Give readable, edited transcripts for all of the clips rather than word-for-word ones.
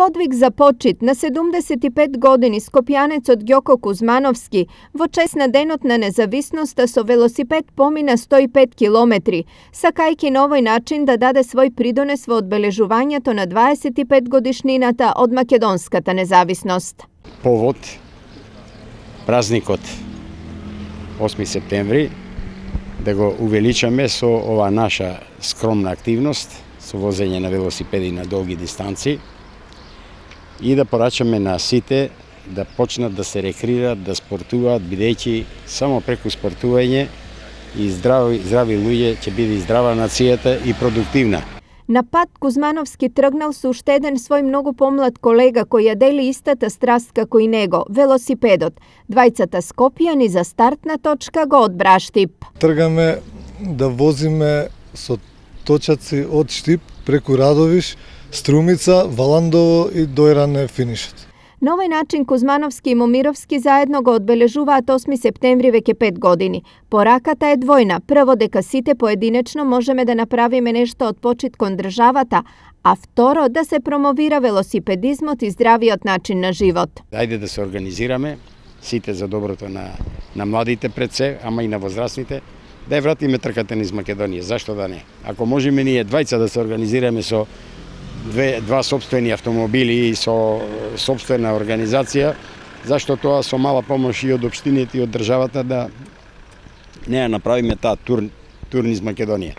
Подвиг започит на 75 години скопјанецот Ѓоко Кузмановски во чест на Денот на независноста со велосипед помина 105 километри, сакајќи на овој начин да даде свој придонес во одбележувањето на 25 годишнината од македонската независност. Повод празникот 8 септември да го увеличаме со ова наша скромна активност со возење на велосипеди на долги дистанци и да порачаме на сите да почнат да се рекреираат, да спортуваат, бидејќи само преку спортување и здрави луѓе ќе биде здрава нацијата и продуктивна. На пат Кузмановски тргнал со уште еден свој многу помлад колега кој ја дели истата страст како и него, велосипедот. Двајцата Скопјани за стартна точка го одбраа Штип. Тргаме да возиме со точаци од Штип преку Радовиш, Струмица, Валандово и дојране финишот. На овој начин Кузмановски и Момировски заедно го одбележуваат 8 септември веќе 5 години. Пораката е двојна. Прво, дека сите поединечно можеме да направиме нешто од почит кон државата, а второ, да се промовира велосипедизмот и здравиот начин на живот. Ајде да се организираме, сите за доброто на младите пред се, ама и на возрастните, да ја вратиме трката низ Македонија. Зашто да не? Ако можеме ние двајца да се организираме со два собствени автомобили и со собствена организација, зашто тоа со мала помош и од општините и од државата да не ја направиме таа тур низ Македонија.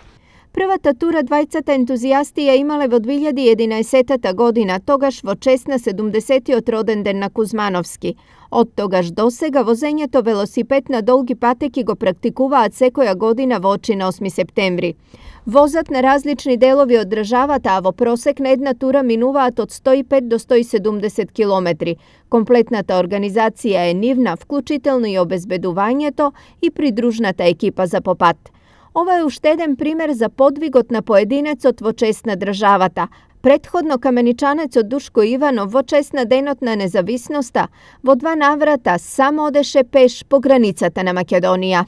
Првата тура двајцата ентузијасти ја имале во 2011 година, тогаш во чест на 70-тиот роден ден на Кузмановски. Од тогаш до сега возењето велосипед на долги патеки го практикуваат секоја година во очи на 8 септември. Возат на различни делови од државата, а во просек на една тура минуваат од 105 до 170 километри. Комплетната организација е нивна, вклучително и обезбедувањето и придружната екипа за попат. Ова е уште еден пример за подвигот на поединецот во чест на државата. Претходно каменичанецот Душко Иванов во чест на Денот на независноста во 2 наврата само одеше пеш по границата на Македонија.